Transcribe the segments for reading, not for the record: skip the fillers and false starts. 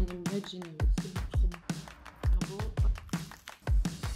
train de me mettre génial. C'est trop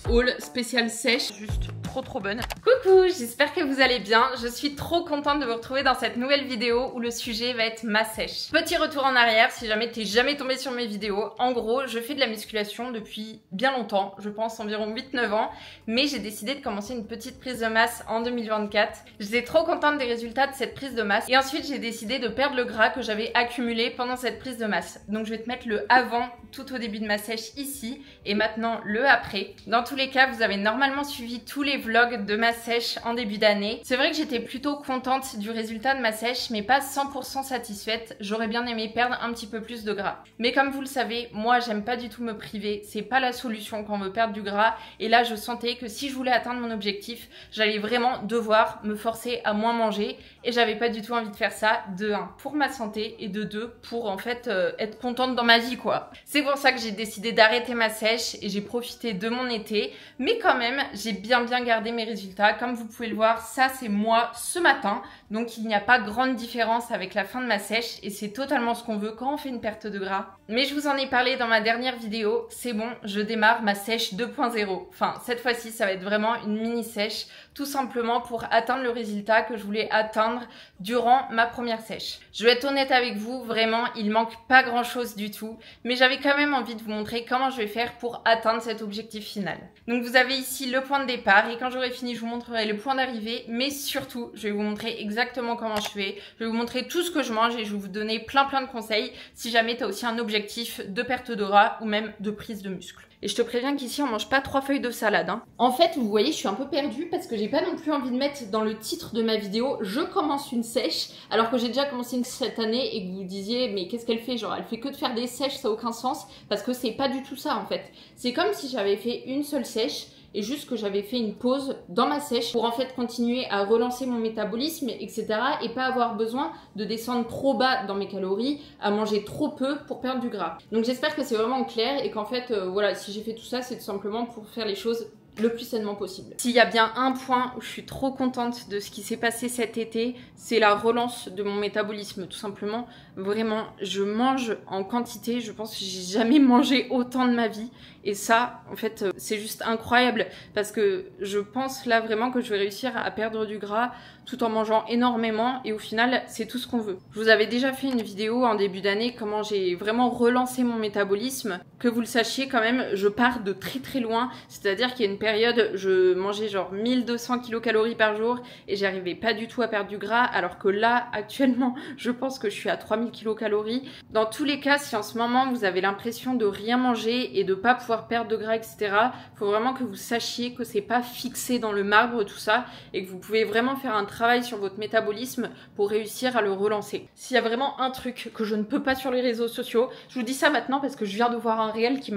bon. Haul spécial sèche, juste trop bonne. Coucou, j'espère que vous allez bien. Je suis trop contente de vous retrouver dans cette nouvelle vidéo où le sujet va être ma sèche. Petit retour en arrière si jamais t'es jamais tombé sur mes vidéos. En gros, je fais de la musculation depuis bien longtemps, je pense environ 8-9 ans, mais j'ai décidé de commencer une petite prise de masse en 2024. J'étais trop contente des résultats de cette prise de masse et ensuite j'ai décidé de perdre le gras que j'avais accumulé pendant cette prise de masse. Donc je vais te mettre le avant tout au début de ma sèche ici et maintenant le après. Dans tous les cas, vous avez normalement suivi tous les vlogs de ma sèche en début d'année. C'est vrai que j'étais plutôt contente du résultat de ma sèche, mais pas 100% satisfaite. J'aurais bien aimé perdre un petit peu plus de gras. Mais comme vous le savez, moi j'aime pas du tout me priver. C'est pas la solution quand on veut perdre du gras. Et là, je sentais que si je voulais atteindre mon objectif, j'allais vraiment devoir me forcer à moins manger. Et j'avais pas du tout envie de faire ça. De 1, pour ma santé, et de 2, pour en fait être contente dans ma vie, quoi. C'est pour ça que j'ai décidé d'arrêter ma sèche et j'ai profité de mon été. Mais quand même, j'ai bien gardé mes résultats. Comme vous pouvez le voir, ça c'est moi ce matin. Donc il n'y a pas grande différence avec la fin de ma sèche et c'est totalement ce qu'on veut quand on fait une perte de gras. Mais je vous en ai parlé dans ma dernière vidéo. C'est bon, je démarre ma sèche 2.0. Enfin, cette fois-ci, ça va être vraiment une mini sèche. Tout simplement pour atteindre le résultat que je voulais atteindre durant ma première sèche. Je vais être honnête avec vous, vraiment, il manque pas grand chose du tout. Mais j'avais quand même envie de vous montrer comment je vais faire pour atteindre cet objectif final. Donc vous avez ici le point de départ et quand j'aurai fini, je vous montrerai le point d'arrivée. Mais surtout, je vais vous montrer exactement comment je fais. Je vais vous montrer tout ce que je mange et je vais vous donner plein de conseils si jamais tu as aussi un objectif de perte de gras ou même de prise de muscle. Et je te préviens qu'ici on mange pas 3 feuilles de salade. En fait, vous voyez, je suis un peu perdue parce que j'ai pas non plus envie de mettre dans le titre de ma vidéo je commence une sèche alors que j'ai déjà commencé une cette année et que vous disiez mais qu'est-ce qu'elle fait? Genre elle fait que de faire des sèches, ça n'a aucun sens parce que c'est pas du tout ça en fait. C'est comme si j'avais fait une seule sèche et juste que j'avais fait une pause dans ma sèche pour en fait continuer à relancer mon métabolisme, etc. et pas avoir besoin de descendre trop bas dans mes calories, à manger trop peu pour perdre du gras. Donc j'espère que c'est vraiment clair et qu'en fait, voilà, si j'ai fait tout ça, c'est tout simplement pour faire les choses le plus sainement possible. S'il y a bien un point où je suis trop contente de ce qui s'est passé cet été, c'est la relance de mon métabolisme, tout simplement. Vraiment, je mange en quantité, je pense que j'ai jamais mangé autant de ma vie. Et ça, en fait, c'est juste incroyable parce que je pense là vraiment que je vais réussir à perdre du gras tout en mangeant énormément et au final, c'est tout ce qu'on veut. Je vous avais déjà fait une vidéo en début d'année comment j'ai vraiment relancé mon métabolisme. Que vous le sachiez quand même, je pars de très loin, c'est-à-dire qu'il y a une période, je mangeais genre 1200 kcal par jour et j'arrivais pas du tout à perdre du gras alors que là, actuellement, je pense que je suis à 3000 kcal. Dans tous les cas, si en ce moment vous avez l'impression de rien manger et de pas pouvoir perdre de gras, etc., faut vraiment que vous sachiez que c'est pas fixé dans le marbre tout ça et que vous pouvez vraiment faire un travail sur votre métabolisme pour réussir à le relancer. S'il y a vraiment un truc que je ne peux pas sur les réseaux sociaux, je vous dis ça maintenant parce que je viens de voir un réel qui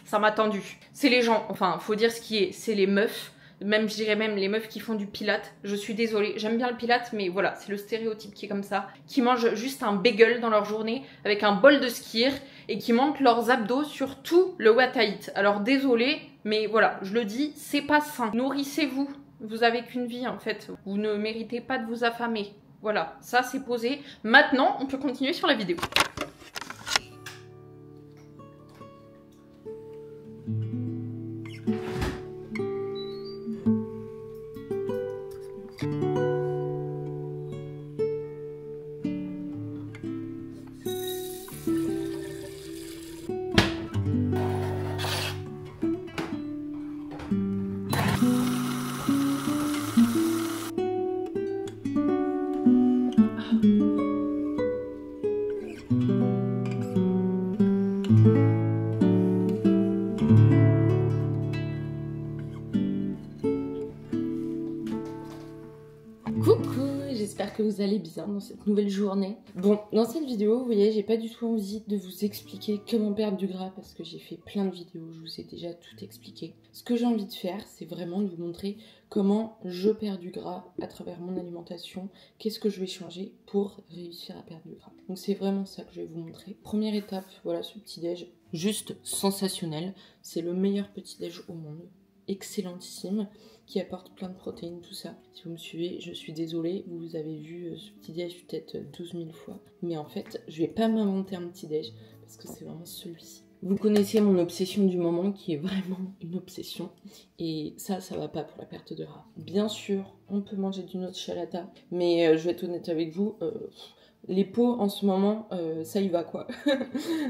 ça m'a tendu. C'est les gens, enfin faut dire ce qui est, c'est les meufs. Même, je dirais même les meufs qui font du pilate. Je suis désolée, j'aime bien le pilate, mais voilà, c'est le stéréotype qui est comme ça. Qui mangent juste un bagel dans leur journée avec un bol de skyr et qui montent leurs abdos sur tout le what I eat. Alors désolée, mais voilà, je le dis, c'est pas sain. Nourrissez-vous, vous avez qu'une vie en fait. Vous ne méritez pas de vous affamer. Voilà, ça c'est posé. Maintenant, on peut continuer sur la vidéo. J'espère que vous allez bien dans cette nouvelle journée. Bon, dans cette vidéo, vous voyez, j'ai pas du tout envie de vous expliquer comment perdre du gras parce que j'ai fait plein de vidéos, je vous ai déjà tout expliqué. Ce que j'ai envie de faire, c'est vraiment de vous montrer comment je perds du gras à travers mon alimentation, qu'est-ce que je vais changer pour réussir à perdre du gras. Donc c'est vraiment ça que je vais vous montrer. Première étape, voilà ce petit-déj, juste sensationnel. C'est le meilleur petit-déj au monde. Excellentissime, qui apporte plein de protéines, tout ça. Si vous me suivez, je suis désolée, vous avez vu ce petit déj peut-être 12 000 fois. Mais en fait, je vais pas m'inventer un petit déj, parce que c'est vraiment celui-ci. Vous connaissez mon obsession du moment qui est vraiment une obsession. Et ça va pas pour la perte de gras. Bien sûr, on peut manger du nocciolata, mais je vais être honnête avec vous, les pots en ce moment, ça y va quoi.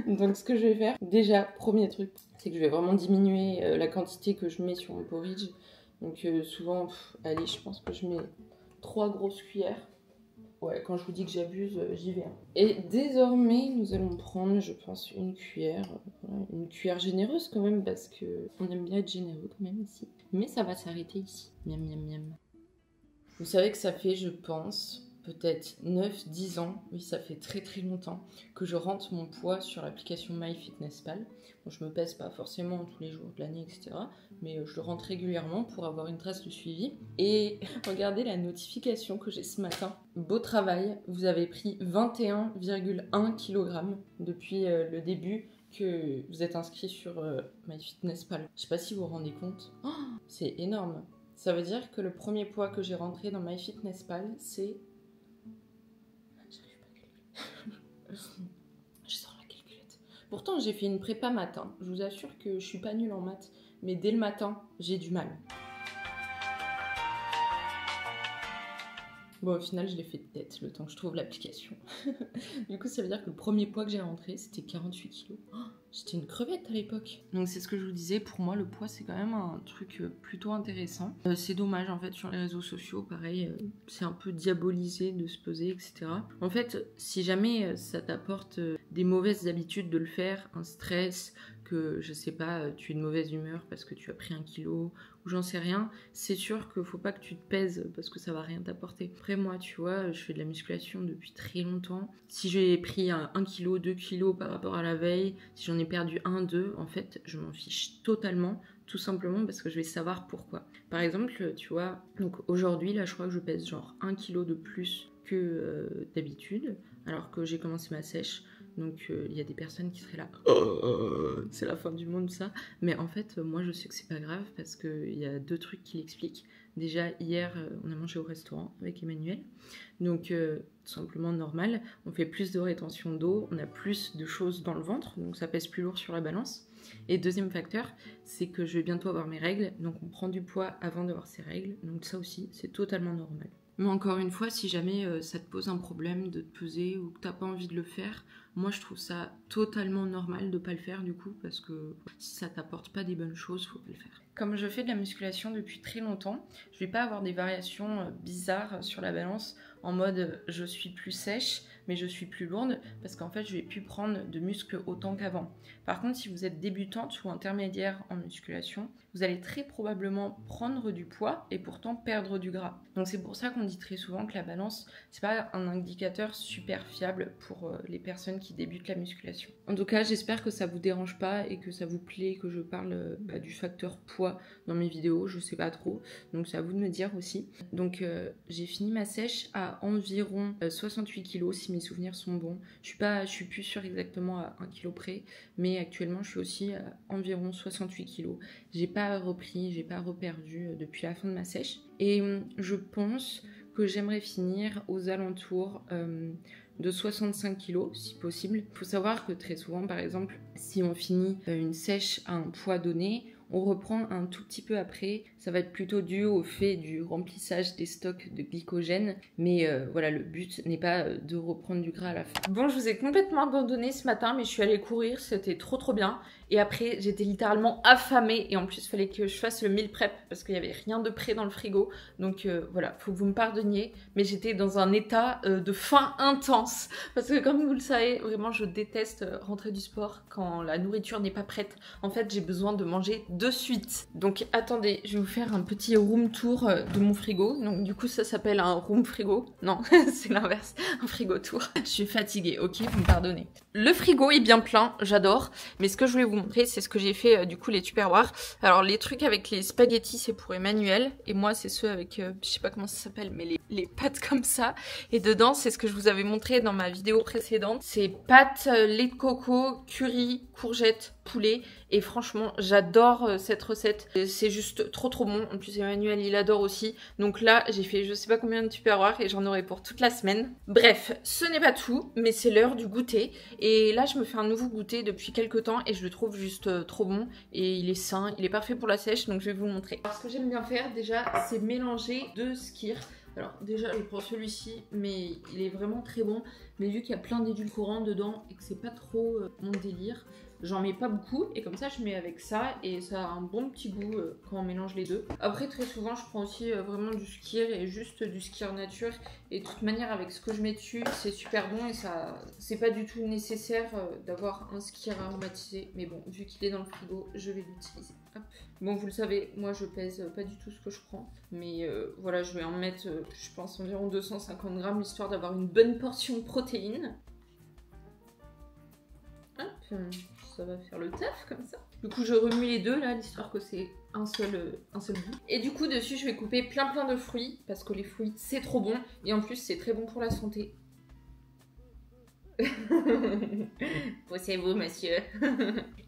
Donc ce que je vais faire, déjà, premier truc, c'est que je vais vraiment diminuer la quantité que je mets sur mon porridge. Donc souvent, allez, je pense que je mets 3 grosses cuillères. Ouais, quand je vous dis que j'abuse, j'y vais. Et désormais, nous allons prendre, je pense, une cuillère généreuse quand même, parce que on aime bien être généreux quand même ici. Mais ça va s'arrêter ici. Miam, miam, miam. Vous savez que ça fait, je pense, peut-être 9-10 ans, oui, ça fait très très longtemps, que je rentre mon poids sur l'application MyFitnessPal. Bon, je me pèse pas forcément tous les jours de l'année, etc. Mais je le rentre régulièrement pour avoir une trace de suivi. Et regardez la notification que j'ai ce matin. Beau travail, vous avez pris 21,1 kg depuis le début que vous êtes inscrit sur MyFitnessPal. Je sais pas si vous vous rendez compte. Oh, c'est énorme. Ça veut dire que le premier poids que j'ai rentré dans MyFitnessPal, c'est... J'arrive pas à calculer. Je sors la calculette. Pourtant, j'ai fait une prépa matin. Je vous assure que je suis pas nulle en maths. Mais dès le matin, j'ai du mal. Bon, au final, je l'ai fait de tête, le temps que je trouve l'application. Du coup, ça veut dire que le premier poids que j'ai rentré, c'était 48 kilos. Oh, j'étais une crevette à l'époque. Donc c'est ce que je vous disais, pour moi, le poids, c'est quand même un truc plutôt intéressant. C'est dommage, en fait, sur les réseaux sociaux, pareil, c'est un peu diabolisé de se peser, etc. En fait, si jamais ça t'apporte des mauvaises habitudes de le faire, un stress, que, je sais pas, tu es de mauvaise humeur parce que tu as pris 1 kilo, ou j'en sais rien, c'est sûr qu'il faut pas que tu te pèses parce que ça va rien t'apporter. Après moi, tu vois, je fais de la musculation depuis très longtemps. Si j'ai pris 1 kg, 2 kg par rapport à la veille, si j'en ai perdu 1, 2, en fait, je m'en fiche totalement, tout simplement parce que je vais savoir pourquoi. Par exemple, tu vois, donc aujourd'hui, là, je crois que je pèse genre 1 kg de plus que d'habitude, alors que j'ai commencé ma sèche. Donc il y a des personnes qui seraient là, c'est la fin du monde ça. Mais en fait, moi je sais que c'est pas grave parce qu'il y a 2 trucs qui l'expliquent. Déjà hier, on a mangé au restaurant avec Emmanuel. Donc tout simplement normal, on fait plus de rétention d'eau, on a plus de choses dans le ventre, donc ça pèse plus lourd sur la balance. Et deuxième facteur, c'est que je vais bientôt avoir mes règles, donc on prend du poids avant d'avoir ses règles. Donc ça aussi, c'est totalement normal. Mais encore une fois, si jamais ça te pose un problème de te peser ou que t'as pas envie de le faire, moi je trouve ça totalement normal de pas le faire du coup, parce que si ça t'apporte pas des bonnes choses, faut pas le faire. Comme je fais de la musculation depuis très longtemps, je vais pas avoir des variations bizarres sur la balance en mode je suis plus sèche mais je suis plus lourde, parce qu'en fait je vais plus prendre de muscles autant qu'avant. Par contre, si vous êtes débutante ou intermédiaire en musculation, vous allez très probablement prendre du poids et pourtant perdre du gras. Donc c'est pour ça qu'on dit très souvent que la balance, c'est pas un indicateur super fiable pour les personnes qui débutent la musculation. En tout cas, j'espère que ça vous dérange pas et que ça vous plaît que je parle du facteur poids dans mes vidéos, je sais pas trop, donc c'est à vous de me dire aussi. Donc j'ai fini ma sèche à environ 68 kg si mes souvenirs sont bons. Je suis plus sûre exactement à 1 kg près, mais actuellement je suis aussi à environ 68 kg. J'ai pas repris, j'ai pas reperdu depuis la fin de ma sèche. Et je pense que j'aimerais finir aux alentours de 65 kg si possible. Il faut savoir que très souvent, par exemple, si on finit une sèche à un poids donné, on reprend un tout petit peu après. Ça va être plutôt dû au fait du remplissage des stocks de glycogène. Mais voilà, le but n'est pas de reprendre du gras à la fin. Bon, je vous ai complètement abandonné ce matin, mais je suis allée courir, c'était trop bien. Et après, j'étais littéralement affamée. Et en plus, il fallait que je fasse le meal prep parce qu'il n'y avait rien de prêt dans le frigo. Donc voilà, faut que vous me pardonniez. Mais j'étais dans un état de faim intense. Parce que comme vous le savez, vraiment, je déteste rentrer du sport quand la nourriture n'est pas prête. En fait, j'ai besoin de manger de suite. Donc attendez, je vais vous faire un petit room tour de mon frigo. Donc du coup, ça s'appelle un room frigo. Non, c'est l'inverse, un frigo tour. Je suis fatiguée, ok, vous me pardonnez. Le frigo est bien plein, j'adore. Mais ce que je voulais vous montrer, c'est ce que j'ai fait du coup les Tupperware. Alors les trucs avec les spaghettis, c'est pour Emmanuel. Et moi, c'est ceux avec, je sais pas comment ça s'appelle, mais les pâtes comme ça. Et dedans, c'est ce que je vous avais montré dans ma vidéo précédente. C'est pâtes, lait de coco, curry, courgettes, poulet. Et franchement, j'adore j'adore cette recette. C'est juste trop bon. En plus Emmanuel il adore aussi. Donc là j'ai fait je sais pas combien de tupperware et j'en aurai pour toute la semaine. Bref, ce n'est pas tout, mais c'est l'heure du goûter. Et là je me fais un nouveau goûter depuis quelques temps et je le trouve juste trop bon. Et il est sain, il est parfait pour la sèche, donc je vais vous montrer. Alors ce que j'aime bien faire déjà, c'est mélanger 2 skyrs. Alors déjà je prends celui-ci, mais il est vraiment très bon. Mais vu qu'il y a plein d'édulcorants dedans et que c'est pas trop mon délire, j'en mets pas beaucoup. Et comme ça je mets avec ça et ça a un bon petit goût quand on mélange les deux. Après très souvent je prends aussi vraiment du skyr et juste du skyr nature. Et de toute manière avec ce que je mets dessus c'est super bon et ça c'est pas du tout nécessaire d'avoir un skyr aromatisé. Mais bon vu qu'il est dans le frigo je vais l'utiliser. Hop. Bon vous le savez, moi je pèse pas du tout ce que je prends. Mais voilà je vais en mettre je pense environ 250 grammes histoire d'avoir une bonne portion de protéines. Hop, ça va faire le taf comme ça. Du coup je remue les deux là, l'histoire que c'est un seul goût. Et du coup dessus je vais couper plein de fruits parce que les fruits c'est trop bon et en plus c'est très bon pour la santé. Poussez-vous monsieur.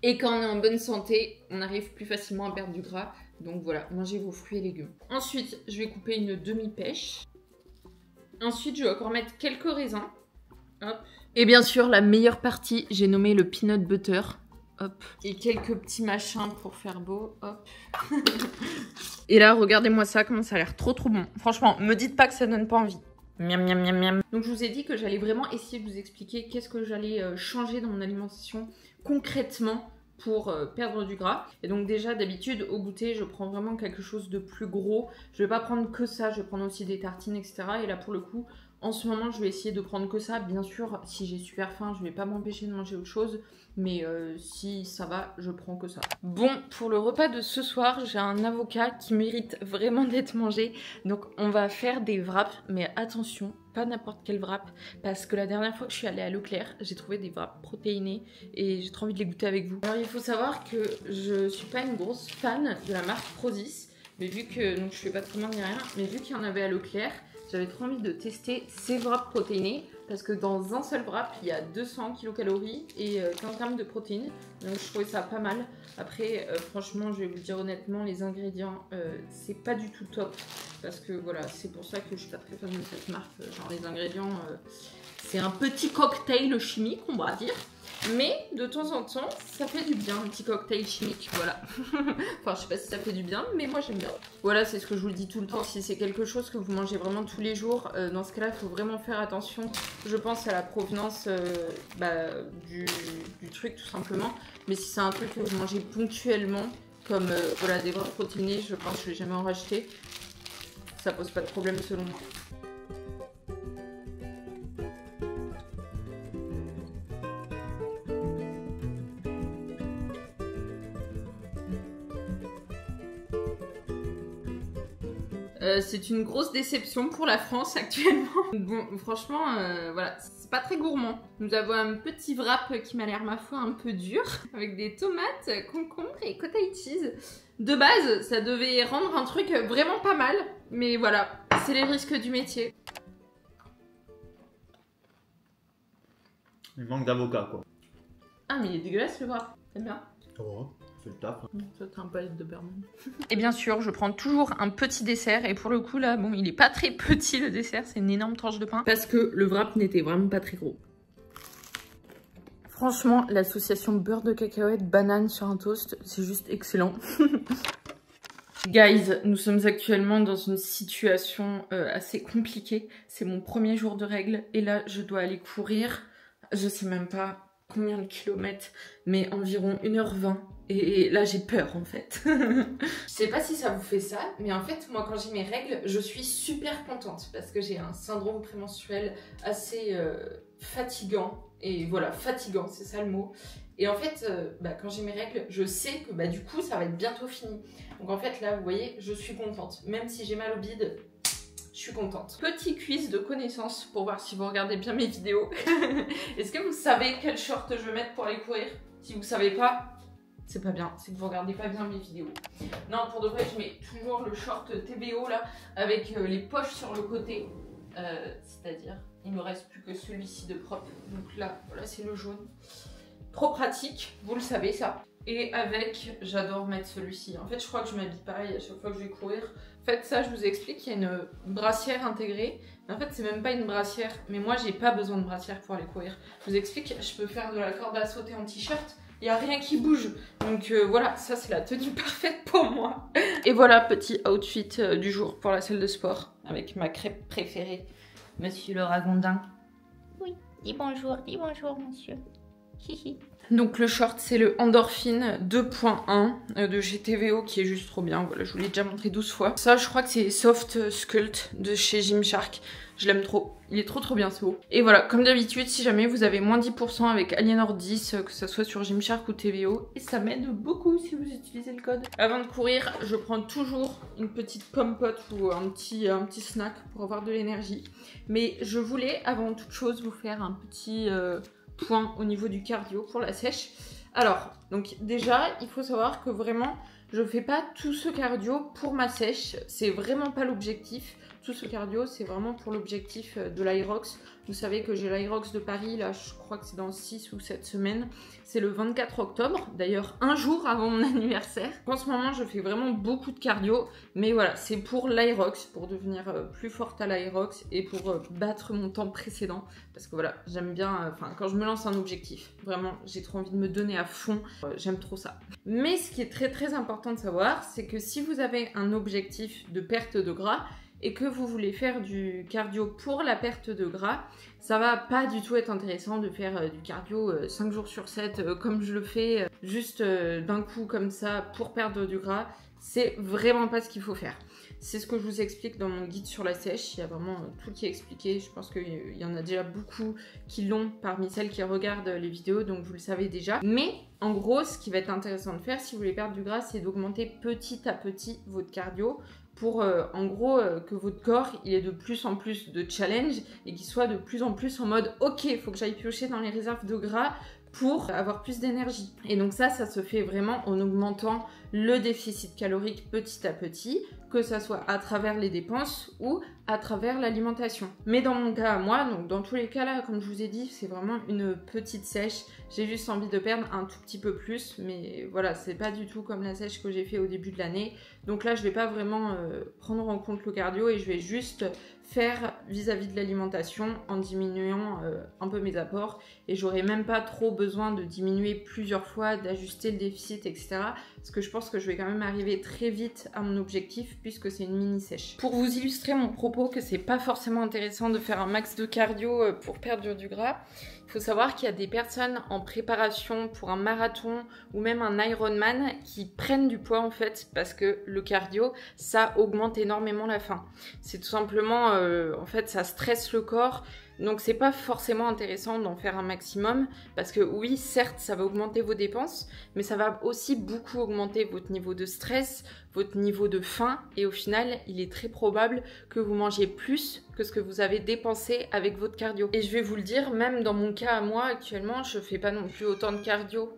Et quand on est en bonne santé, on arrive plus facilement à perdre du gras. Donc voilà, mangez vos fruits et légumes. Ensuite, je vais couper une demi-pêche. Ensuite, je vais encore mettre quelques raisins. Hop. Et bien sûr, la meilleure partie, j'ai nommé le peanut butter. Hop. Et quelques petits machins pour faire beau. Hop. Et là, regardez-moi ça, comment ça a l'air trop bon. Franchement, me dites pas que ça donne pas envie. Miam miam miam miam. Donc je vous ai dit que j'allais vraiment essayer de vous expliquer qu'est-ce que j'allais changer dans mon alimentation concrètement pour perdre du gras. Et donc déjà d'habitude au goûter je prends vraiment quelque chose de plus gros. Je vais pas prendre que ça, je vais prendre aussi des tartines etc. Et là pour le coup en ce moment je vais essayer de prendre que ça. Bien sûr si j'ai super faim je vais pas m'empêcher de manger autre chose. Mais si ça va, je prends que ça. Bon, pour le repas de ce soir, j'ai un avocat qui mérite vraiment d'être mangé. Donc on va faire des wraps, mais attention, pas n'importe quel wrap. Parce que la dernière fois que je suis allée à Leclerc, j'ai trouvé des wraps protéinés et j'ai trop envie de les goûter avec vous. Alors il faut savoir que je suis pas une grosse fan de la marque Prozis. Mais vu que, donc je fais pas de commande ni rien, mais vu qu'il y en avait à Leclerc, j'avais trop envie de tester ces wraps protéinés. Parce que dans un seul wrap, il y a 200 kcal et 15 grammes de protéines. Donc je trouvais ça pas mal. Après, franchement, je vais vous dire honnêtement, les ingrédients, c'est pas du tout top. Parce que voilà, c'est pour ça que je suis pas très fan de cette marque. Genre les ingrédients, c'est un petit cocktail chimique, on va dire. Mais de temps en temps, ça fait du bien, un petit cocktail chimique, voilà. Enfin, je sais pas si ça fait du bien, mais moi j'aime bien. Voilà, c'est ce que je vous le dis tout le temps. Si c'est quelque chose que vous mangez vraiment tous les jours, dans ce cas-là, il faut vraiment faire attention. Je pense à la provenance du truc, tout simplement. Mais si c'est un truc que vous mangez ponctuellement, comme voilà, des wraps protéinés, je pense que je vais jamais en racheter. Ça pose pas de problème selon moi. C'est une grosse déception pour la France actuellement. Bon, franchement, voilà, c'est pas très gourmand. Nous avons un petit wrap qui m'a l'air, ma foi, un peu dur, avec des tomates, concombres et cottage cheese. De base, ça devait rendre un truc vraiment pas mal, mais voilà, c'est les risques du métier. Il manque d'avocat, quoi. Ah, mais il est dégueulasse le wrap, t'aimes bien? Ça va, c'est le taf. Ça, t'as un palette de Berman. Et bien sûr, je prends toujours un petit dessert. Et pour le coup, là, bon, il est pas très petit le dessert. C'est une énorme tranche de pain. Parce que le wrap n'était vraiment pas très gros. Franchement, l'association beurre de cacahuète, banane sur un toast, c'est juste excellent. Guys, nous sommes actuellement dans une situation assez compliquée. C'est mon premier jour de règles. Et là, je dois aller courir. Je sais même pas combien de kilomètres, mais environ 1h20. Et là, j'ai peur, en fait. Je sais pas si ça vous fait ça, mais en fait, moi, quand j'ai mes règles, je suis super contente parce que j'ai un syndrome prémenstruel assez fatigant. Et voilà, fatigant, c'est ça le mot. Et en fait, quand j'ai mes règles, je sais que du coup, ça va être bientôt fini. Donc en fait, là, vous voyez, je suis contente. Même si j'ai mal au bide, je suis contente. Petit quiz de connaissances pour voir si vous regardez bien mes vidéos. Est-ce que vous savez quel short je vais mettre pour aller courir? Si vous savez pas, c'est pas bien, c'est que vous regardez pas bien mes vidéos. Non, pour de vrai, je mets toujours le short TBO là, avec les poches sur le côté. C'est-à-dire, il me reste plus que celui-ci de propre. Donc là, voilà, c'est le jaune. Trop pratique, vous le savez ça. Et avec, j'adore mettre celui-ci. En fait, je crois que je m'habille pareil à chaque fois que je vais courir. En fait, ça, je vous explique, il y a une brassière intégrée. Mais en fait, c'est même pas une brassière. Mais moi, j'ai pas besoin de brassière pour aller courir. Je vous explique, je peux faire de la corde à sauter en t-shirt. Il n'y a rien qui bouge. Donc voilà, ça, c'est la tenue parfaite pour moi. Et voilà, petit outfit du jour pour la salle de sport. Avec ma crêpe préférée, Monsieur le Ragondin. Oui, dis bonjour, monsieur. Hihi. Donc le short, c'est le Endorphine 2.1 de chez TVO qui est juste trop bien. Voilà, je vous l'ai déjà montré 12 fois. Ça, je crois que c'est Soft Sculpt de chez Gymshark. Je l'aime trop. Il est trop bien ce haut. Et voilà, comme d'habitude, si jamais vous avez moins 10% avec Aliénor 10, que ce soit sur Gymshark ou TVO, et ça m'aide beaucoup si vous utilisez le code. Avant de courir, je prends toujours une petite compote ou un petit snack pour avoir de l'énergie. Mais je voulais, avant toute chose, vous faire un petit point au niveau du cardio pour la sèche. Alors, donc déjà, il faut savoir que vraiment, je fais pas tout ce cardio pour ma sèche. C'est vraiment pas l'objectif. Tout ce cardio, c'est vraiment pour l'objectif de l'Aerox. Vous savez que j'ai l'Aerox de Paris, là, je crois que c'est dans 6 ou 7 semaines. C'est le 24 octobre, d'ailleurs un jour avant mon anniversaire. En ce moment, je fais vraiment beaucoup de cardio, mais voilà, c'est pour l'Aerox, pour devenir plus forte à l'Aerox et pour battre mon temps précédent. Parce que voilà, j'aime bien, quand je me lance un objectif, vraiment, j'ai trop envie de me donner à fond, j'aime trop ça. Mais ce qui est très important de savoir, c'est que si vous avez un objectif de perte de gras, et que vous voulez faire du cardio pour la perte de gras, ça va pas du tout être intéressant de faire du cardio 5 jours sur 7 comme je le fais juste d'un coup comme ça pour perdre du gras. C'est vraiment pas ce qu'il faut faire. C'est ce que je vous explique dans mon guide sur la sèche. Il y a vraiment tout qui est expliqué. Je pense qu'il y en a déjà beaucoup qui l'ont parmi celles qui regardent les vidéos, donc vous le savez déjà. Mais en gros, ce qui va être intéressant de faire si vous voulez perdre du gras, c'est d'augmenter petit à petit votre cardio pour en gros que votre corps il ait de plus en plus de challenge et qu'il soit de plus en plus en mode ok, il faut que j'aille piocher dans les réserves de gras pour avoir plus d'énergie. Et donc ça se fait vraiment en augmentant le déficit calorique petit à petit, que ça soit à travers les dépenses ou à travers l'alimentation. Mais dans mon cas à moi, donc dans tous les cas là, comme je vous ai dit, c'est vraiment une petite sèche. J'ai juste envie de perdre un tout petit peu plus, mais voilà, c'est pas du tout comme la sèche que j'ai fait au début de l'année. Donc là, je vais pas vraiment prendre en compte le cardio et je vais juste faire vis-à-vis de l'alimentation en diminuant un peu mes apports. Et j'aurai même pas trop besoin de diminuer plusieurs fois, d'ajuster le déficit, etc. Parce que je pense que je vais quand même arriver très vite à mon objectif puisque c'est une mini sèche. Pour vous illustrer mon propos que c'est pas forcément intéressant de faire un max de cardio pour perdre du gras, il faut savoir qu'il y a des personnes en préparation pour un marathon ou même un Ironman qui prennent du poids en fait parce que le cardio, ça augmente énormément la faim. C'est tout simplement, en fait, ça stresse le corps. Donc c'est pas forcément intéressant d'en faire un maximum parce que oui, certes, ça va augmenter vos dépenses, mais ça va aussi beaucoup augmenter votre niveau de stress, votre niveau de faim et au final, il est très probable que vous mangiez plus que ce que vous avez dépensé avec votre cardio. Et je vais vous le dire, même dans mon cas à moi actuellement, je fais pas non plus autant de cardio.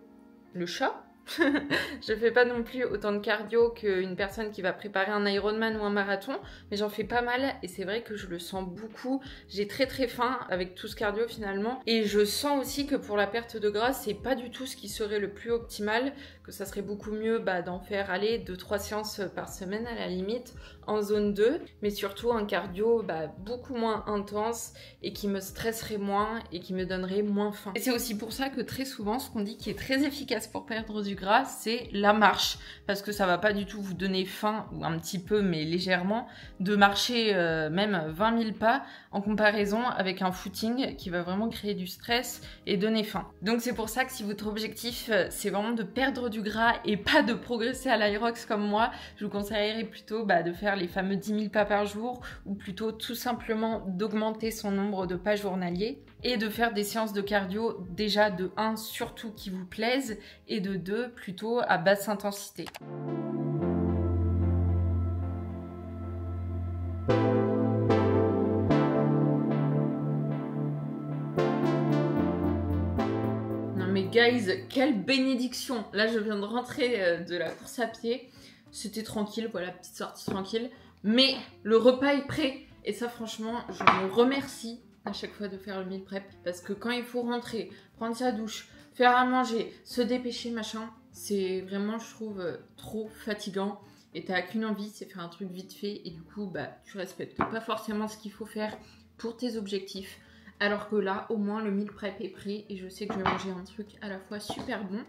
Le chat je fais pas non plus autant de cardio qu'une personne qui va préparer un Ironman ou un marathon, mais j'en fais pas mal et c'est vrai que je le sens beaucoup. J'ai très faim avec tout ce cardio finalement et je sens aussi que pour la perte de gras, c'est pas du tout ce qui serait le plus optimal, que ça serait beaucoup mieux d'en faire 2-3 séances par semaine à la limite en zone 2, mais surtout un cardio beaucoup moins intense et qui me stresserait moins et qui me donnerait moins faim. Et c'est aussi pour ça que très souvent, ce qu'on dit qui est très efficace pour perdre du gras, c'est la marche, parce que ça va pas du tout vous donner faim, ou un petit peu mais légèrement, de marcher même 20 000 pas en comparaison avec un footing qui va vraiment créer du stress et donner faim. Donc c'est pour ça que si votre objectif c'est vraiment de perdre du gras et pas de progresser à l'Aerox comme moi, je vous conseillerais plutôt de faire les fameux 10 000 pas par jour ou plutôt tout simplement d'augmenter son nombre de pas journaliers et de faire des séances de cardio déjà de 1 surtout qui vous plaisent et de 2 plutôt à basse intensité. Non mais guys, quelle bénédiction! Là je viens de rentrer de la course à pied. C'était tranquille, voilà, petite sortie tranquille. Mais le repas est prêt. Et ça, franchement, je me remercie à chaque fois de faire le meal prep. Parce que quand il faut rentrer, prendre sa douche, faire à manger, se dépêcher, machin, c'est vraiment, je trouve, trop fatigant. Et t'as qu'une envie, c'est faire un truc vite fait. Et du coup, bah, tu respectes pas forcément ce qu'il faut faire pour tes objectifs. Alors que là, au moins, le meal prep est prêt. Et je sais que je vais manger un truc à la fois super bon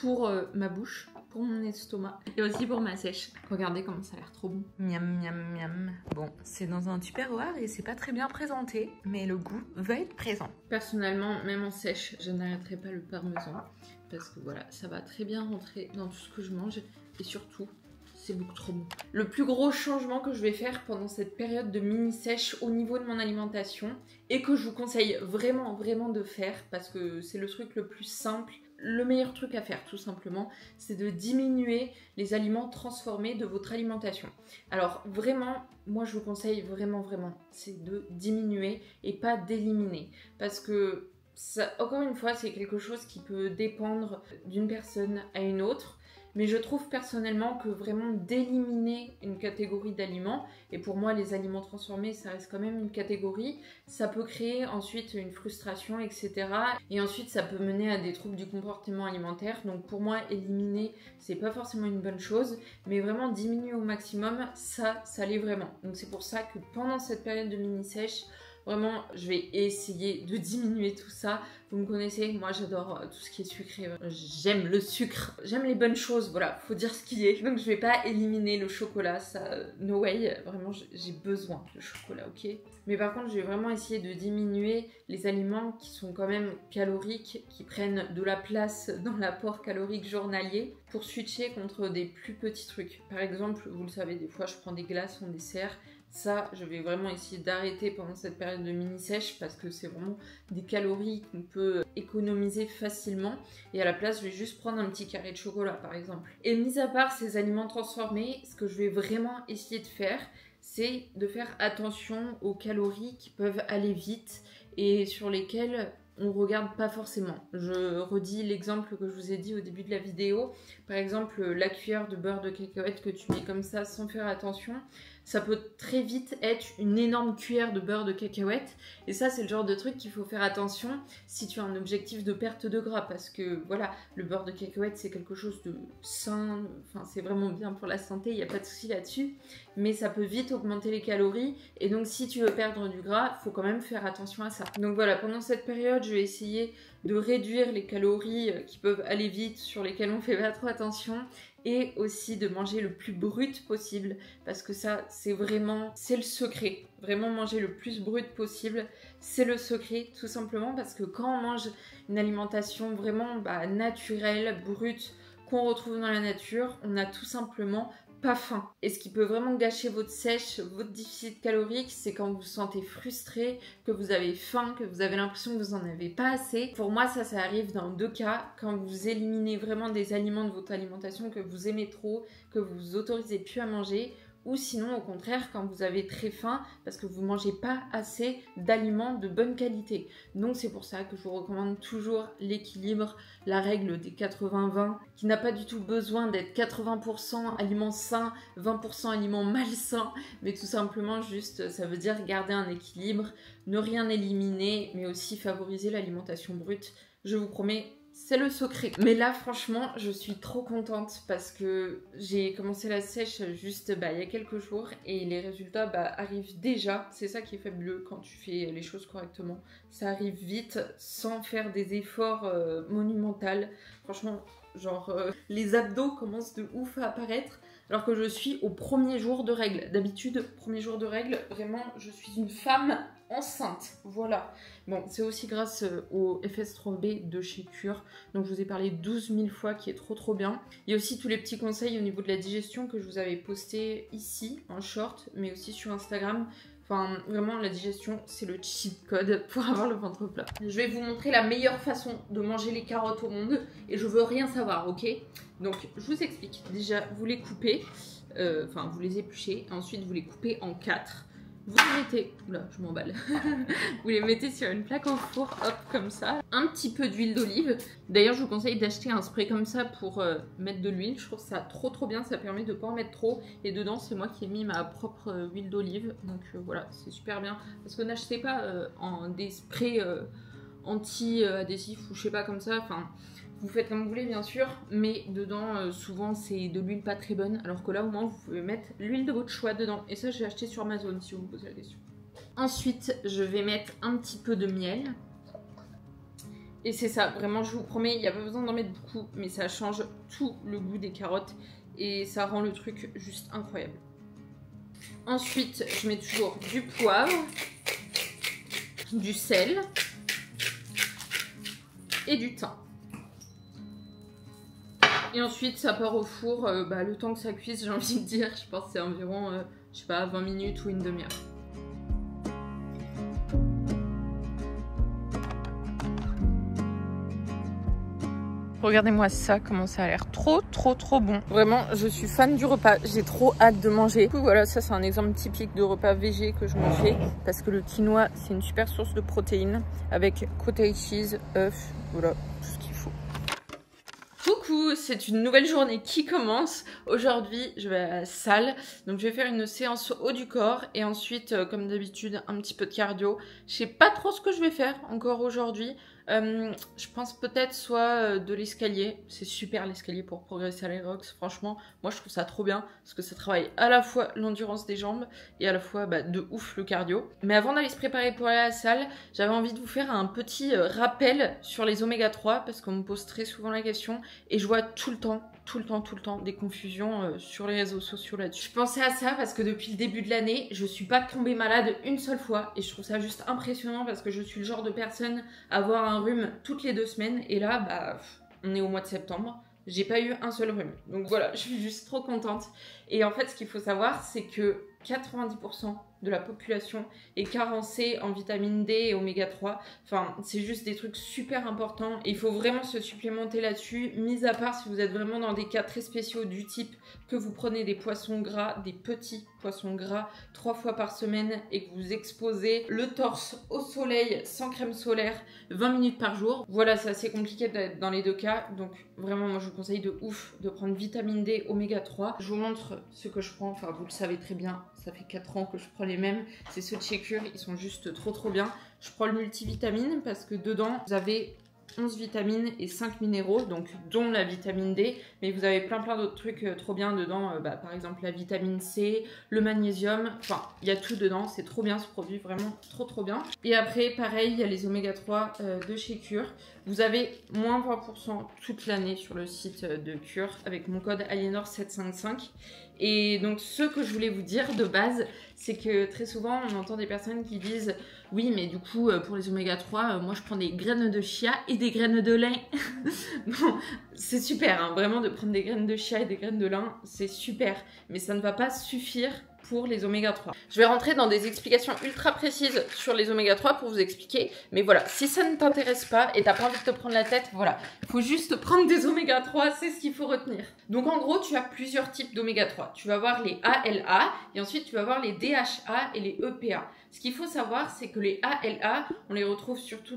pour ma bouche, pour mon estomac et aussi pour ma sèche. Regardez comment ça a l'air trop bon. Miam miam miam. Bon, c'est dans un tupperware et c'est pas très bien présenté, mais le goût va être présent. Personnellement, même en sèche, je n'arrêterai pas le parmesan. Parce que voilà, ça va très bien rentrer dans tout ce que je mange. Et surtout, c'est beaucoup trop bon. Le plus gros changement que je vais faire pendant cette période de mini-sèche au niveau de mon alimentation et que je vous conseille vraiment de faire parce que c'est le truc le plus simple, le meilleur truc à faire tout simplement, c'est de diminuer les aliments transformés de votre alimentation. Alors vraiment, moi je vous conseille vraiment, c'est de diminuer et pas d'éliminer parce que ça, encore une fois, c'est quelque chose qui peut dépendre d'une personne à une autre. Mais je trouve personnellement que vraiment d'éliminer une catégorie d'aliments, et pour moi les aliments transformés ça reste quand même une catégorie, ça peut créer ensuite une frustration, etc. Et ensuite ça peut mener à des troubles du comportement alimentaire. Donc pour moi éliminer c'est pas forcément une bonne chose, mais vraiment diminuer au maximum, ça l'est vraiment. Donc c'est pour ça que pendant cette période de mini-sèche, vraiment, je vais essayer de diminuer tout ça. Vous me connaissez, moi j'adore tout ce qui est sucré. J'aime le sucre, j'aime les bonnes choses, voilà, faut dire ce qui est. Donc je vais pas éliminer le chocolat, ça, no way. Vraiment, j'ai besoin de chocolat, ok? Mais par contre, je vais vraiment essayer de diminuer les aliments qui sont quand même caloriques, qui prennent de la place dans l'apport calorique journalier pour switcher contre des plus petits trucs. Par exemple, vous le savez, des fois je prends des glaces en dessert. Ça, je vais vraiment essayer d'arrêter pendant cette période de mini-sèche parce que c'est vraiment des calories qu'on peut économiser facilement. Et à la place, je vais juste prendre un petit carré de chocolat, par exemple. Et mis à part ces aliments transformés, ce que je vais vraiment essayer de faire, c'est de faire attention aux calories qui peuvent aller vite et sur lesquelles on regarde pas forcément. Je redis l'exemple que je vous ai dit au début de la vidéo. Par exemple, la cuillère de beurre de cacahuète que tu mets comme ça sans faire attention, ça peut très vite être une énorme cuillère de beurre de cacahuète. Et ça, c'est le genre de truc qu'il faut faire attention si tu as un objectif de perte de gras. Parce que voilà, le beurre de cacahuète, c'est quelque chose de sain. Enfin, c'est vraiment bien pour la santé, il n'y a pas de souci là-dessus. Mais ça peut vite augmenter les calories. Et donc, si tu veux perdre du gras, il faut quand même faire attention à ça. Donc voilà, pendant cette période, je vais essayer de réduire les calories qui peuvent aller vite, sur lesquelles on fait pas trop attention. Et aussi de manger le plus brut possible parce que ça c'est le secret. Vraiment manger le plus brut possible, c'est le secret tout simplement parce que quand on mange une alimentation vraiment naturelle, brute, qu'on retrouve dans la nature, on a tout simplement pas faim. Et ce qui peut vraiment gâcher votre sèche, votre déficit calorique, c'est quand vous vous sentez frustré, que vous avez faim, que vous avez l'impression que vous en avez pas assez. Pour moi, ça arrive dans deux cas. Quand vous éliminez vraiment des aliments de votre alimentation que vous aimez trop, que vous vous autorisez plus à manger, ou sinon au contraire quand vous avez très faim parce que vous mangez pas assez d'aliments de bonne qualité. Donc c'est pour ça que je vous recommande toujours l'équilibre, la règle des 80-20 qui n'a pas du tout besoin d'être 80% aliments sains, 20% aliments malsains, mais tout simplement juste ça veut dire garder un équilibre, ne rien éliminer mais aussi favoriser l'alimentation brute. Je vous promets, c'est le secret. Mais là, franchement, je suis trop contente parce que j'ai commencé la sèche juste il y a quelques jours et les résultats arrivent déjà. C'est ça qui est fabuleux quand tu fais les choses correctement. Ça arrive vite sans faire des efforts monumentaux. Franchement, les abdos commencent de ouf à apparaître alors que je suis au premier jour de règle. D'habitude, premier jour de règle, vraiment, je suis une femme enceinte, voilà. Bon, c'est aussi grâce au FS3B de chez Cure, donc je vous ai parlé 12 000 fois, qui est trop bien. Il y a aussi tous les petits conseils au niveau de la digestion que je vous avais posté ici, en short, mais aussi sur Instagram. Enfin, vraiment, la digestion, c'est le cheat code pour avoir le ventre plat. Je vais vous montrer la meilleure façon de manger les carottes au monde, et je veux rien savoir, ok? Donc, je vous explique. Déjà, vous les coupez, vous les épluchez, ensuite vous les coupez en 4. Vous les mettez, oula je m'emballe, vous les mettez sur une plaque au four, hop comme ça, un petit peu d'huile d'olive. D'ailleurs je vous conseille d'acheter un spray comme ça pour mettre de l'huile, je trouve ça trop bien, ça permet de ne pas en mettre trop. Et dedans c'est moi qui ai mis ma propre huile d'olive, donc voilà c'est super bien. Parce que n'achetez pas des sprays anti-adhésifs ou je sais pas comme ça, enfin Vous faites comme vous voulez bien sûr, mais dedans souvent c'est de l'huile pas très bonne, alors que là au moins vous pouvez mettre l'huile de votre choix dedans. Et ça j'ai acheté sur Amazon si vous me posez la question. Ensuite je vais mettre un petit peu de miel. Et c'est ça, vraiment je vous promets, il n'y a pas besoin d'en mettre beaucoup, mais ça change tout le goût des carottes et ça rend le truc juste incroyable. Ensuite je mets toujours du poivre, du sel et du thym. Et ensuite ça part au four, le temps que ça cuise j'ai envie de dire, je pense que c'est environ, je sais pas, 20 minutes ou une demi-heure. Regardez-moi ça, comment ça a l'air trop bon. Vraiment, je suis fan du repas, j'ai trop hâte de manger. Du coup, voilà, ça c'est un exemple typique de repas végé que je me fais parce que le quinoa c'est une super source de protéines avec cottage cheese, œufs, voilà, tout ce qu'il faut. Coucou, c'est une nouvelle journée qui commence. Aujourd'hui, je vais à la salle. Donc, je vais faire une séance haut du corps. Et ensuite, comme d'habitude, un petit peu de cardio. Je sais pas trop ce que je vais faire encore aujourd'hui. Je pense peut-être soit de l'escalier. C'est super l'escalier pour progresser à l'aérox. Franchement, moi, je trouve ça trop bien. Parce que ça travaille à la fois l'endurance des jambes et à la fois de ouf le cardio. Mais avant d'aller se préparer pour aller à la salle, j'avais envie de vous faire un petit rappel sur les oméga 3. Parce qu'on me pose très souvent la question. Et je vois tout le temps des confusions sur les réseaux sociaux là-dessus. Je pensais à ça parce que depuis le début de l'année, je suis pas tombée malade une seule fois. Et je trouve ça juste impressionnant parce que je suis le genre de personne à avoir un rhume toutes les 2 semaines. Et là, on est au mois de septembre. J'ai pas eu un seul rhume. Donc voilà, je suis juste trop contente. Et en fait, ce qu'il faut savoir, c'est que 90% de la population est carencée en vitamine D et oméga 3. Enfin, c'est juste des trucs super importants. Et il faut vraiment se supplémenter là-dessus. Mis à part si vous êtes vraiment dans des cas très spéciaux du type que vous prenez des poissons gras, des petits poissons gras 3 fois par semaine et que vous exposez le torse au soleil sans crème solaire 20 minutes par jour. Voilà, c'est assez compliqué d'être dans les deux cas. Donc vraiment, moi je vous conseille de ouf de prendre vitamine D, oméga 3. Je vous montre ce que je prends. Enfin, vous le savez très bien. Ça fait 4 ans que je prends les mêmes. C'est ceux de chez Cure. Ils sont juste trop bien. Je prends le multivitamine parce que dedans, vous avez 11 vitamines et 5 minéraux, donc dont la vitamine D, mais vous avez plein d'autres trucs trop bien dedans, par exemple la vitamine C, le magnésium, enfin il y a tout dedans, c'est trop bien ce produit, vraiment trop bien. Et après pareil, il y a les oméga 3 de chez Cure. Vous avez moins 20% toute l'année sur le site de Cure avec mon code Aliénor755. Et donc ce que je voulais vous dire de base, c'est que très souvent on entend des personnes qui disent oui mais du coup pour les oméga 3 moi je prends des graines de chia et des graines de lin. Bon, c'est super hein, vraiment de prendre des graines de chia et des graines de lin, c'est super, mais ça ne va pas suffire pour les oméga 3. Je vais rentrer dans des explications ultra précises sur les oméga 3 pour vous expliquer, mais voilà, si ça ne t'intéresse pas et t'as pas envie de te prendre la tête, voilà, il faut juste prendre des oméga 3, c'est ce qu'il faut retenir. Donc en gros, tu as plusieurs types d'oméga 3. Tu vas avoir les ALA et ensuite tu vas avoir les DHA et les EPA. Ce qu'il faut savoir, c'est que les ALA, on les retrouve surtout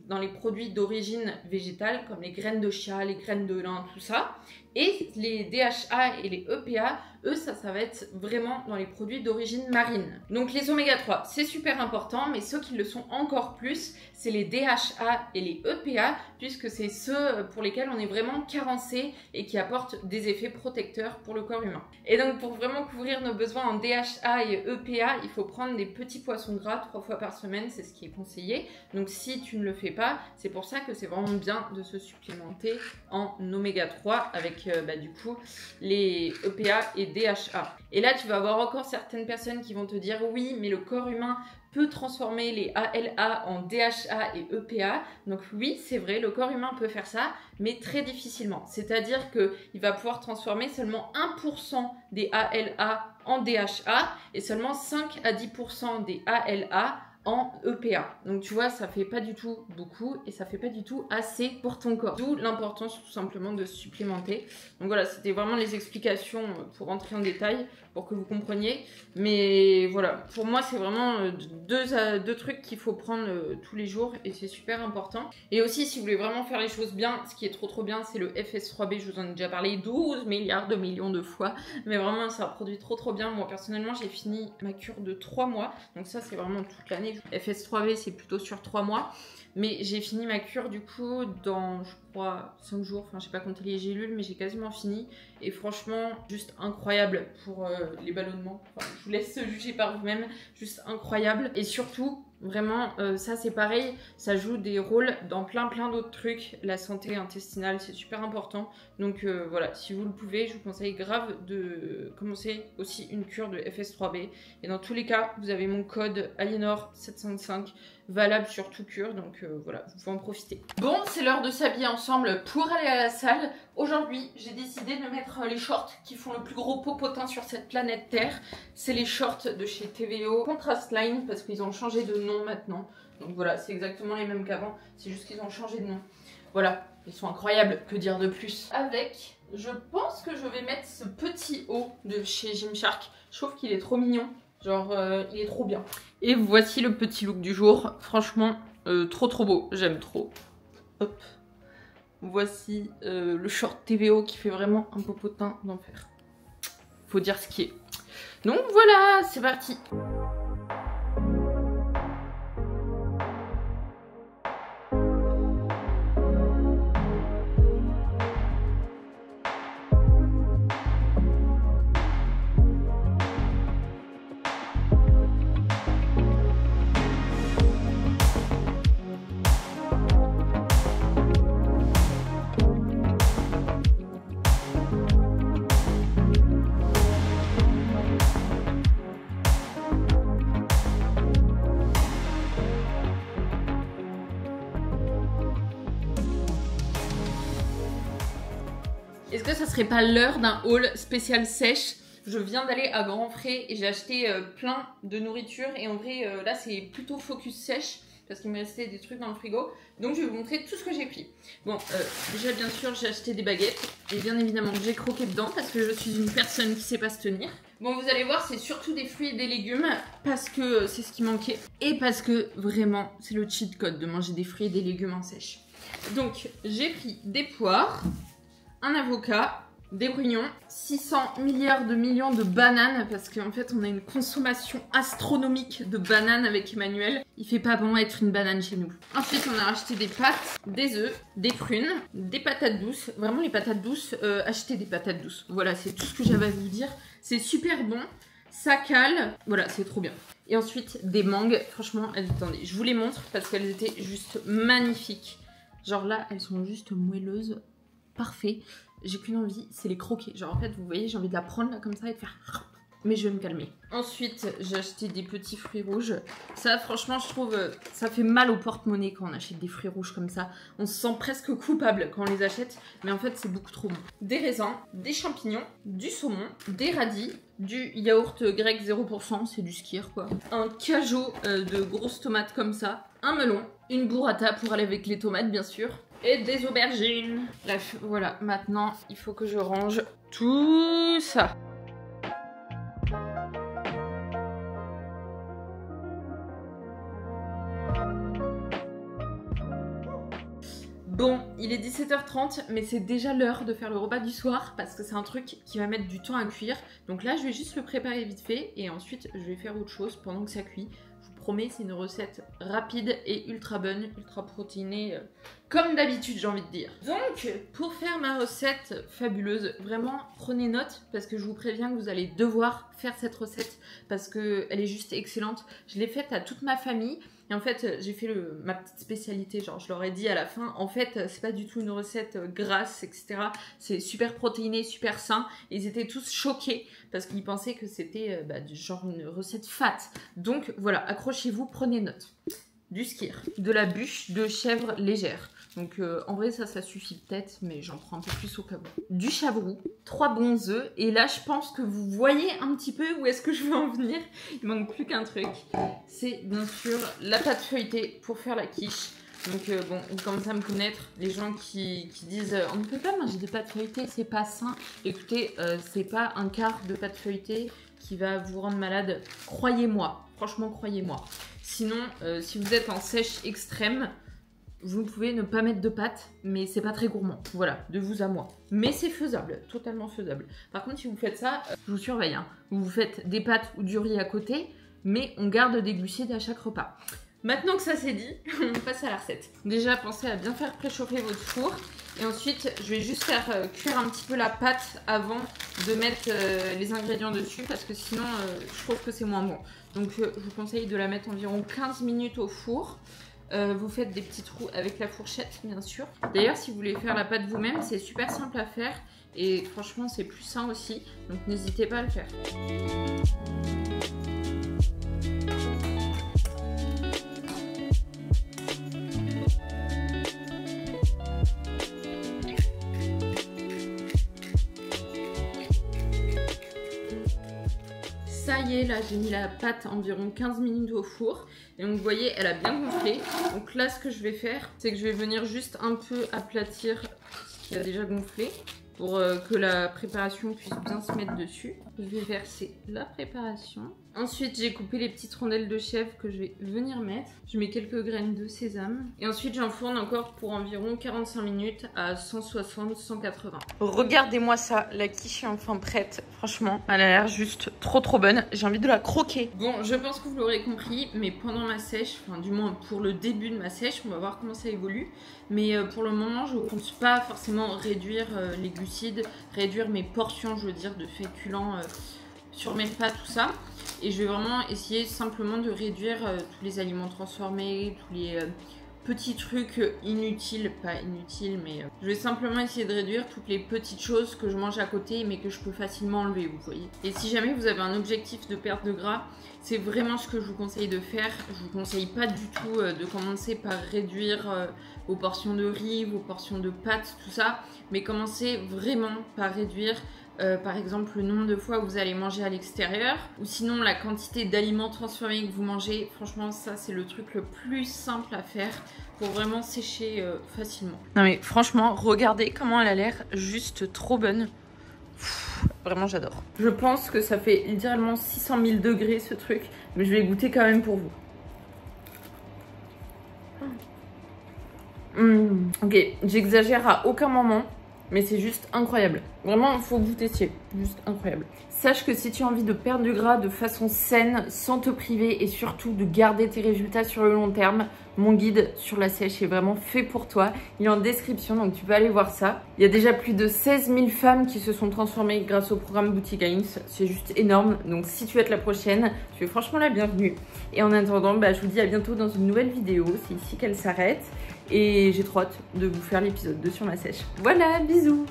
dans les produits d'origine végétale, comme les graines de chia, les graines de lin, tout ça. Et les DHA et les EPA, eux, ça va être vraiment dans les produits d'origine marine. Donc les oméga 3, c'est super important, mais ceux qui le sont encore plus, c'est les DHA et les EPA, puisque c'est ceux pour lesquels on est vraiment carencé et qui apportent des effets protecteurs pour le corps humain. Et donc pour vraiment couvrir nos besoins en DHA et EPA, il faut prendre des petits poissons gras 3 fois par semaine, c'est ce qui est conseillé. Donc si tu ne le fais pas, c'est pour ça que c'est vraiment bien de se supplémenter en oméga 3 avec du coup les EPA et DHA. Et là tu vas avoir encore certaines personnes qui vont te dire oui mais le corps humain peut transformer les ALA en DHA et EPA. Donc oui, c'est vrai, le corps humain peut faire ça, mais très difficilement. C'est-à-dire qu'il va pouvoir transformer seulement 1% des ALA en DHA et seulement 5 à 10% des ALA en EPA. Donc tu vois, ça fait pas du tout beaucoup et ça fait pas du tout assez pour ton corps. D'où l'importance tout simplement de supplémenter. Donc voilà, c'était vraiment les explications pour rentrer en détail, pour que vous compreniez. Mais voilà, pour moi c'est vraiment deux trucs qu'il faut prendre tous les jours et c'est super important. Et aussi si vous voulez vraiment faire les choses bien, ce qui est trop bien, c'est le FS3B. Je vous en ai déjà parlé 12 milliards de millions de fois. Mais vraiment c'est un produit trop bien. Moi personnellement j'ai fini ma cure de 3 mois. Donc ça c'est vraiment toute l'année année. FS3B, c'est plutôt sur 3 mois. Mais j'ai fini ma cure du coup dans, je crois, 5 jours. Enfin, je sais pas compter les gélules, mais j'ai quasiment fini. Et franchement, juste incroyable pour les ballonnements. Enfin, je vous laisse juger par vous-même. Juste incroyable. Et surtout, vraiment, ça c'est pareil. Ça joue des rôles dans plein d'autres trucs. La santé intestinale, c'est super important. Donc voilà, si vous le pouvez, je vous conseille grave de commencer aussi une cure de FS3B. Et dans tous les cas, vous avez mon code Aliénor705 valable sur toute cure. Donc voilà, vous pouvez en profiter. Bon, c'est l'heure de s'habiller ensemble pour aller à la salle. Aujourd'hui, j'ai décidé de mettre les shorts qui font le plus gros popotin sur cette planète Terre. C'est les shorts de chez TVO Contrast Line parce qu'ils ont changé de nom maintenant. Donc voilà, c'est exactement les mêmes qu'avant. C'est juste qu'ils ont changé de nom. Voilà, ils sont incroyables, que dire de plus. Avec, je pense que je vais mettre ce petit haut de chez Gymshark. Je trouve qu'il est trop mignon. Genre, il est trop bien. Et voici le petit look du jour. Franchement, trop beau. J'aime trop. Hop. Voici le short TVO qui fait vraiment un popotin d'enfer. Faut dire ce qui est. Donc voilà, c'est parti. Est-ce que ça serait pas l'heure d'un haul spécial sèche? Je viens d'aller à Grand Frais et j'ai acheté plein de nourriture. Et en vrai, là, c'est plutôt focus sèche parce qu'il me restait des trucs dans le frigo. Donc, je vais vous montrer tout ce que j'ai pris. Bon, déjà, bien sûr, j'ai acheté des baguettes. Et bien évidemment, j'ai croqué dedans parce que je suis une personne qui sait pas se tenir. Bon, vous allez voir, c'est surtout des fruits et des légumes parce que c'est ce qui manquait. Et parce que, vraiment, c'est le cheat code de manger des fruits et des légumes en sèche. Donc, j'ai pris des poires, un avocat, des oignons, 600 milliards de millions de bananes parce qu'en fait on a une consommation astronomique de bananes avec Emmanuel. Il fait pas bon être une banane chez nous. Ensuite on a acheté des pâtes, des œufs, des prunes, des patates douces. Vraiment les patates douces, achetez des patates douces. Voilà, c'est tout ce que j'avais à vous dire. C'est super bon, ça cale, voilà, c'est trop bien. Et ensuite des mangues, franchement, attendez, je vous les montre parce qu'elles étaient juste magnifiques. Genre là, elles sont juste moelleuses. Parfait, j'ai qu'une envie, c'est les croquer. Genre en fait, vous voyez, j'ai envie de la prendre là comme ça et de faire... Mais je vais me calmer. Ensuite, j'ai acheté des petits fruits rouges. Ça, franchement, je trouve, ça fait mal au porte-monnaie quand on achète des fruits rouges comme ça. On se sent presque coupable quand on les achète, mais en fait, c'est beaucoup trop bon. Des raisins, des champignons, du saumon, des radis, du yaourt grec 0%, c'est du skyr quoi. Un cajot de grosses tomates comme ça, un melon, une burrata pour aller avec les tomates bien sûr. Et des aubergines. Bref, voilà. Maintenant, il faut que je range tout ça. Bon, il est 17h30, mais c'est déjà l'heure de faire le repas du soir parce que c'est un truc qui va mettre du temps à cuire. Donc là, je vais juste le préparer vite fait et ensuite, je vais faire autre chose pendant que ça cuit. Promets, c'est une recette rapide et ultra bonne, ultra protéinée, comme d'habitude j'ai envie de dire. Donc, pour faire ma recette fabuleuse, vraiment prenez note parce que je vous préviens que vous allez devoir faire cette recette parce qu'elle est juste excellente. Je l'ai faite à toute ma famille et en fait j'ai fait ma petite spécialité, genre je leur ai dit à la fin, en fait c'est pas du tout une recette grasse etc. C'est super protéiné, super sain. Et ils étaient tous choqués parce qu'ils pensaient que c'était genre une recette fat. Donc voilà, accrochez-vous, prenez note. Du skyr, de la bûche de chèvre légère. Donc en vrai ça suffit peut-être, mais j'en prends un peu plus au cas où. Du chavroux, 3 bons œufs. Et là je pense que vous voyez un petit peu où est-ce que je veux en venir. Il manque plus qu'un truc. C'est bien sûr la pâte feuilletée pour faire la quiche. Donc bon, on commence à me connaître, les gens qui disent on ne peut pas manger de pâte feuilletée, c'est pas sain. Écoutez, c'est pas un quart de pâte feuilletée qui va vous rendre malade. Croyez-moi, franchement croyez-moi. Sinon, si vous êtes en sèche extrême, vous pouvez ne pas mettre de pâte, mais c'est pas très gourmand. Voilà, de vous à moi. Mais c'est faisable, totalement faisable. Par contre, si vous faites ça, je vous surveille. Hein. Vous faites des pâtes ou du riz à côté, mais on garde des glucides à chaque repas. Maintenant que ça c'est dit, on passe à la recette. Déjà, pensez à bien faire préchauffer votre four. Et ensuite, je vais juste faire cuire un petit peu la pâte avant de mettre les ingrédients dessus. Parce que sinon, je trouve que c'est moins bon. Donc, je vous conseille de la mettre environ 15 minutes au four. Vous faites des petits trous avec la fourchette, bien sûr. D'ailleurs, si vous voulez faire la pâte vous-même, c'est super simple à faire. Et franchement, c'est plus sain aussi. Donc, n'hésitez pas à le faire. Ça y est, là j'ai mis la pâte environ 15 minutes au four. Et donc vous voyez, elle a bien gonflé. Donc là ce que je vais faire, c'est que je vais venir juste un peu aplatir ce qui a déjà gonflé. Pour que la préparation puisse bien se mettre dessus. Je vais verser la préparation. Ensuite, j'ai coupé les petites rondelles de chèvre que je vais venir mettre. Je mets quelques graines de sésame. Et ensuite, j'enfourne encore pour environ 45 minutes à 160-180. Regardez-moi ça, la quiche est enfin prête. Franchement, elle a l'air juste trop bonne. J'ai envie de la croquer. Bon, je pense que vous l'aurez compris, mais pendant ma sèche, enfin du moins pour le début de ma sèche, on va voir comment ça évolue. Mais pour le moment, je ne compte pas forcément réduire les glucides, réduire mes portions, je veux dire, de féculents sur mes repas, tout ça. Et je vais vraiment essayer simplement de réduire tous les aliments transformés, tous les petits trucs inutiles, pas inutiles, mais je vais simplement essayer de réduire toutes les petites choses que je mange à côté, mais que je peux facilement enlever, vous voyez. Et si jamais vous avez un objectif de perte de gras, c'est vraiment ce que je vous conseille de faire. Je vous conseille pas du tout de commencer par réduire vos portions de riz, vos portions de pâtes, tout ça, mais commencez vraiment par réduire par exemple le nombre de fois où vous allez manger à l'extérieur, ou sinon la quantité d'aliments transformés que vous mangez. Franchement, ça c'est le truc le plus simple à faire pour vraiment sécher facilement. Non mais franchement, regardez comment elle a l'air juste trop bonne. Pff, vraiment j'adore. Je pense que ça fait littéralement 600 000 degrés ce truc, mais je vais goûter quand même pour vous. Ok, j'exagère à aucun moment, mais c'est juste incroyable. Vraiment, il faut que vous testiez. Juste incroyable. Sache que si tu as envie de perdre du gras de façon saine, sans te priver et surtout de garder tes résultats sur le long terme, mon guide sur la sèche est vraiment fait pour toi. Il est en description, donc tu peux aller voir ça. Il y a déjà plus de 16 000 femmes qui se sont transformées grâce au programme Booty Gains. C'est juste énorme. Donc si tu veux être la prochaine, tu es franchement la bienvenue. Et en attendant, je vous dis à bientôt dans une nouvelle vidéo. C'est ici qu'elle s'arrête. Et j'ai trop hâte de vous faire l'épisode 2 sur ma sèche. Voilà, bisous!